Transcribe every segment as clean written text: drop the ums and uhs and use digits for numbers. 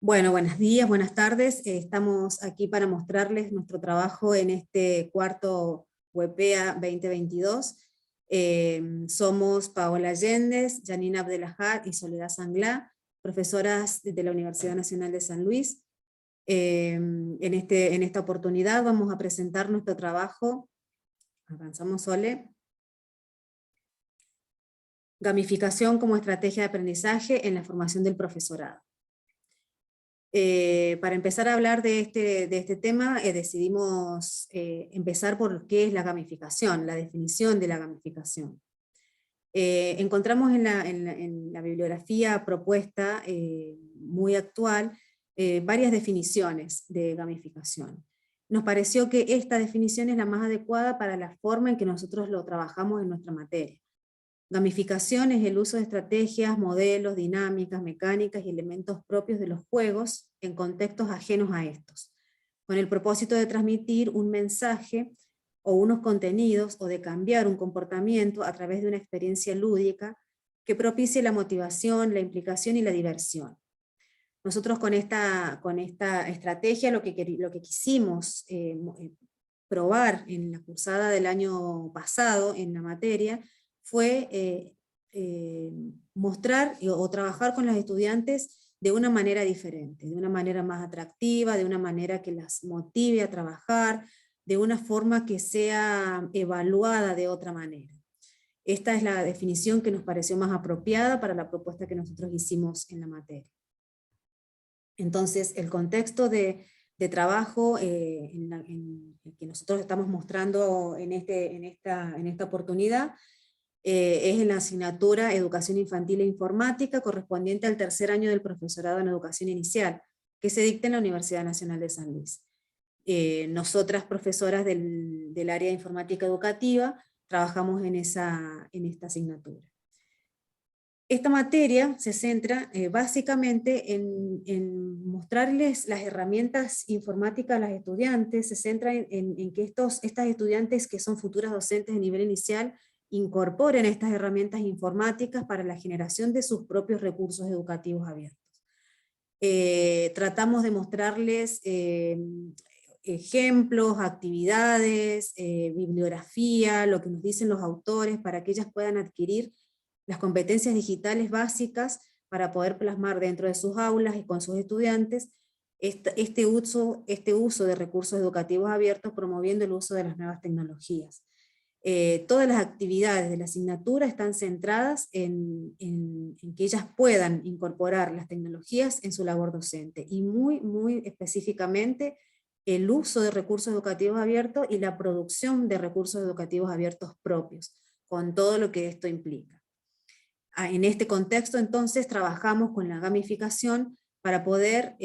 Bueno, buenos días, buenas tardes. Estamos aquí para mostrarles nuestro trabajo en este cuarto WEPEA 2022. Somos Paola Allendez, Janina Abdelahad y Soledad Sanglá, profesoras de la Universidad Nacional de San Luis. En esta oportunidad vamos a presentar nuestro trabajo. Avanzamos, Sole. Gamificación como estrategia de aprendizaje en la formación del profesorado. Para empezar a hablar de este tema, decidimos empezar por qué es la gamificación, la definición de la gamificación. Encontramos en la bibliografía propuesta muy actual varias definiciones de gamificación. Nos pareció que esta definición es la más adecuada para la forma en que nosotros lo trabajamos en nuestra materia. Gamificación es el uso de estrategias, modelos, dinámicas, mecánicas y elementos propios de los juegos en contextos ajenos a estos, con el propósito de transmitir un mensaje o unos contenidos o de cambiar un comportamiento a través de una experiencia lúdica que propicie la motivación, la implicación y la diversión. Nosotros con esta estrategia lo que quisimos probar en la cursada del año pasado en la materia fue mostrar o trabajar con los estudiantes de una manera diferente, de una manera más atractiva, de una manera que las motive a trabajar, de una forma que sea evaluada de otra manera. Esta es la definición que nos pareció más apropiada para la propuesta que nosotros hicimos en la materia. Entonces, el contexto de trabajo que nosotros estamos mostrando en esta oportunidad es en la asignatura Educación Infantil e Informática, correspondiente al tercer año del profesorado en Educación Inicial, que se dicta en la Universidad Nacional de San Luis. Nosotras, profesoras del área de Informática Educativa, trabajamos en esta asignatura. Esta materia se centra básicamente en mostrarles las herramientas informáticas a las estudiantes, se centra en que estas estudiantes que son futuras docentes de nivel inicial incorporen estas herramientas informáticas para la generación de sus propios recursos educativos abiertos. Tratamos de mostrarles ejemplos, actividades, bibliografía, lo que nos dicen los autores para que ellas puedan adquirir las competencias digitales básicas para poder plasmar dentro de sus aulas y con sus estudiantes este uso de recursos educativos abiertos, promoviendo el uso de las nuevas tecnologías. Todas las actividades de la asignatura están centradas en que ellas puedan incorporar las tecnologías en su labor docente, y muy específicamente el uso de recursos educativos abiertos y la producción de recursos educativos abiertos propios, con todo lo que esto implica. En este contexto, entonces, trabajamos con la gamificación para poder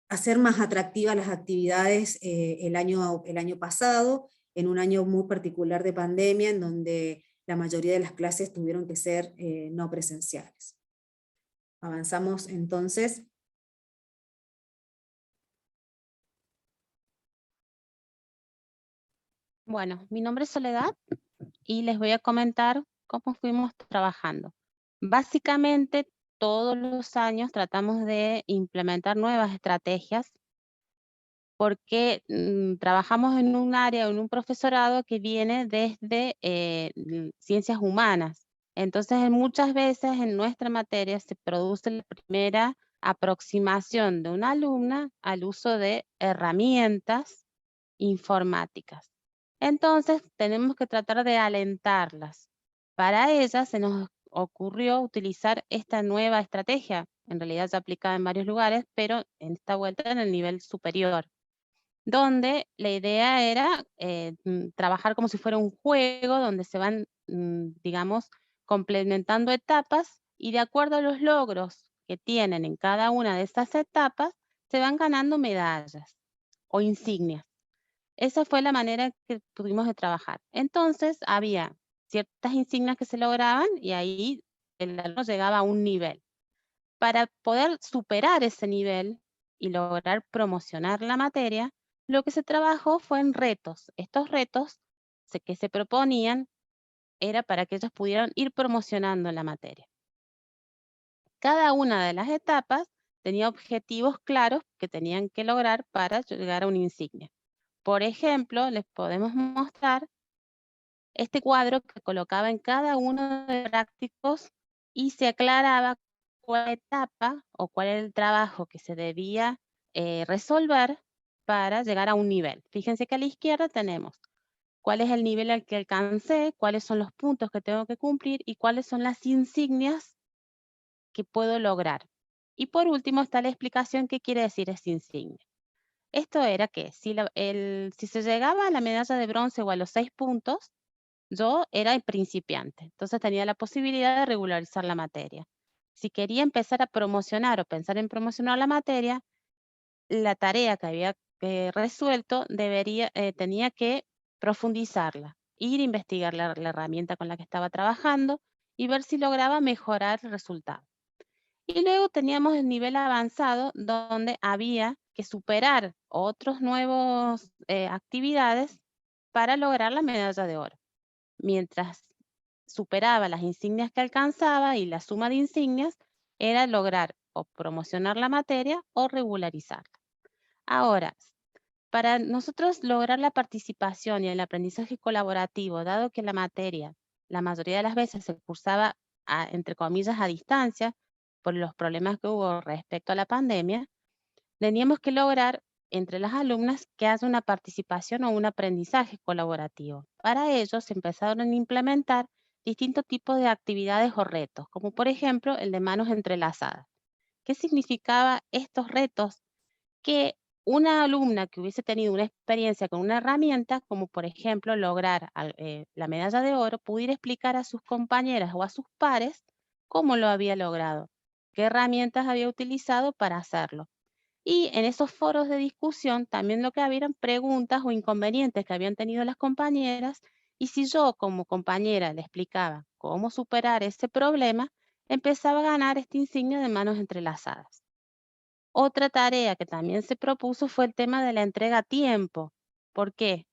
hacer más atractivas las actividades el año pasado, en un año muy particular de pandemia, en donde la mayoría de las clases tuvieron que ser no presenciales. Avanzamos entonces. Bueno, mi nombre es Soledad y les voy a comentar cómo fuimos trabajando. Básicamente, todos los años tratamos de implementar nuevas estrategias porque trabajamos en un área, en un profesorado que viene desde ciencias humanas. Entonces, muchas veces en nuestra materia se produce la primera aproximación de una alumna al uso de herramientas informáticas. Entonces, tenemos que tratar de alentarlas. Para ellas se nos ocurrió utilizar esta nueva estrategia, en realidad ya aplicada en varios lugares, pero en esta vuelta en el nivel superior, donde la idea era trabajar como si fuera un juego, donde se van, digamos, complementando etapas, y de acuerdo a los logros que tienen en cada una de esas etapas, se van ganando medallas o insignias. Esa fue la manera que tuvimos de trabajar. Entonces, había ciertas insignias que se lograban y ahí el alumno llegaba a un nivel. Para poder superar ese nivel y lograr promocionar la materia, lo que se trabajó fue en retos. Estos retos que se proponían era para que ellos pudieran ir promocionando la materia. Cada una de las etapas tenía objetivos claros que tenían que lograr para llegar a una insignia. Por ejemplo, les podemos mostrar este cuadro que colocaba en cada uno de los prácticos y se aclaraba cuál etapa o cuál era el trabajo que se debía resolver para llegar a un nivel. Fíjense que a la izquierda tenemos cuál es el nivel al que alcancé, cuáles son los puntos que tengo que cumplir y cuáles son las insignias que puedo lograr. Y por último está la explicación qué quiere decir esta insignia. Esto era que si se llegaba a la medalla de bronce o a los 6 puntos, yo era el principiante, entonces tenía la posibilidad de regularizar la materia. Si quería empezar a promocionar o pensar en promocionar la materia, la tarea que había resuelto tenía que profundizarla, ir a investigar la herramienta con la que estaba trabajando y ver si lograba mejorar el resultado. Y luego teníamos el nivel avanzado donde había que superar otros nuevos actividades para lograr la medalla de oro. Mientras superaba las insignias que alcanzaba y la suma de insignias era lograr o promocionar la materia o regularizarla. Ahora, para nosotros lograr la participación y el aprendizaje colaborativo, dado que la materia la mayoría de las veces se cursaba, entre comillas, a distancia, por los problemas que hubo respecto a la pandemia, teníamos que lograr entre las alumnas que haya una participación o un aprendizaje colaborativo. Para ello se empezaron a implementar distintos tipos de actividades o retos, como por ejemplo el de manos entrelazadas. ¿Qué significaba estos retos? Que una alumna que hubiese tenido una experiencia con una herramienta, como por ejemplo lograr la medalla de oro, pudiera explicar a sus compañeras o a sus pares cómo lo había logrado, qué herramientas había utilizado para hacerlo. Y en esos foros de discusión también lo que había eran preguntas o inconvenientes que habían tenido las compañeras, y si yo como compañera le explicaba cómo superar ese problema, empezaba a ganar esta insignia de manos entrelazadas. Otra tarea que también se propuso fue el tema de la entrega a tiempo. ¿Por qué?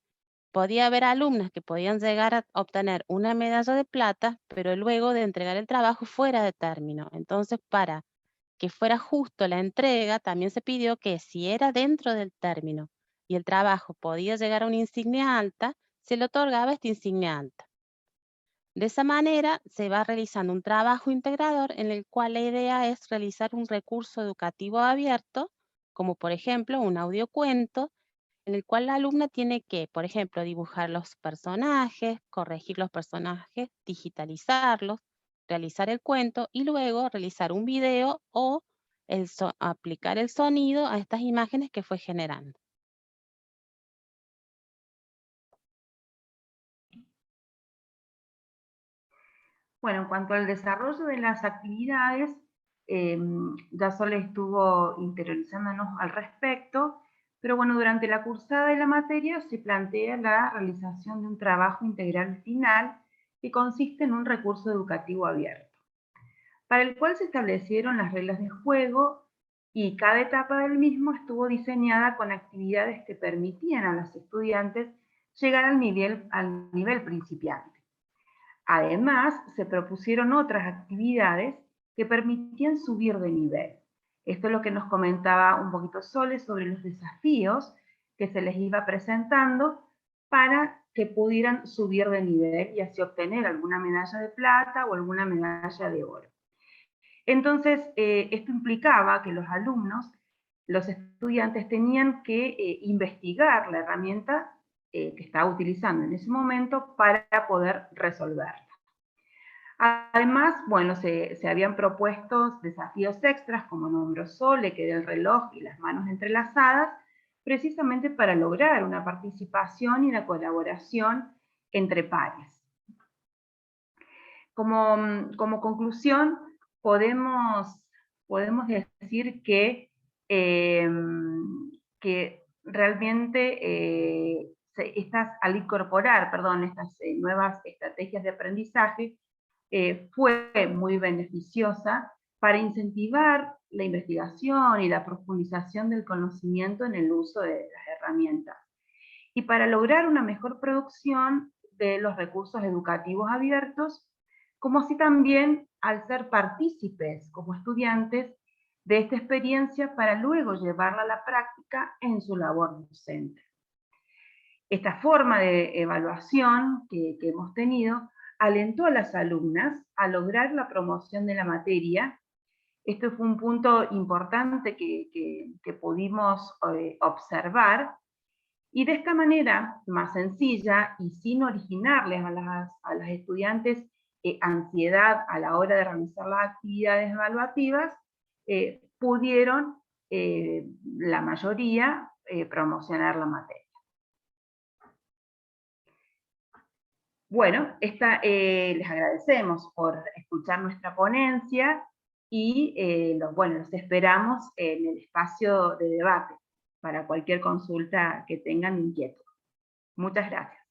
Podía haber alumnas que podían llegar a obtener una medalla de plata, pero luego de entregar el trabajo fuera de término. Entonces, para que fuera justo la entrega, también se pidió que si era dentro del término y el trabajo podía llegar a una insignia alta, se le otorgaba esta insignia alta. De esa manera se va realizando un trabajo integrador en el cual la idea es realizar un recurso educativo abierto, como por ejemplo un audiocuento, en el cual la alumna tiene que, por ejemplo, dibujar los personajes, corregir los personajes, digitalizarlos, realizar el cuento y luego realizar un video o aplicar el sonido a estas imágenes que fue generando. Bueno, en cuanto al desarrollo de las actividades, ya Sole estuvo interiorizándonos al respecto, pero bueno, durante la cursada de la materia se plantea la realización de un trabajo integral final que consiste en un recurso educativo abierto, para el cual se establecieron las reglas de juego y cada etapa del mismo estuvo diseñada con actividades que permitían a los estudiantes llegar al nivel principiante. Además, se propusieron otras actividades que permitían subir de nivel. Esto es lo que nos comentaba un poquito Sole sobre los desafíos que se les iba presentando para que pudieran subir de nivel y así obtener alguna medalla de plata o alguna medalla de oro. Entonces, esto implicaba que los alumnos, los estudiantes, tenían que investigar la herramienta que estaba utilizando en ese momento para poder resolverla. Además, bueno, se habían propuesto desafíos extras, como nombró Sole, que era el reloj y las manos entrelazadas, precisamente para lograr una participación y una colaboración entre pares. Como conclusión, podemos decir que realmente al incorporar, estas nuevas estrategias de aprendizaje, fue muy beneficiosa para incentivar la investigación y la profundización del conocimiento en el uso de las herramientas, y para lograr una mejor producción de los recursos educativos abiertos, como así también al ser partícipes como estudiantes de esta experiencia para luego llevarla a la práctica en su labor docente. Esta forma de evaluación que hemos tenido alentó a las alumnas a lograr la promoción de la materia. Esto fue un punto importante que pudimos observar, y de esta manera, más sencilla y sin originarles a las estudiantes ansiedad a la hora de realizar las actividades evaluativas, pudieron la mayoría promocionar la materia. Bueno, les agradecemos por escuchar nuestra ponencia y los esperamos en el espacio de debate para cualquier consulta que tengan inquietud. Muchas gracias.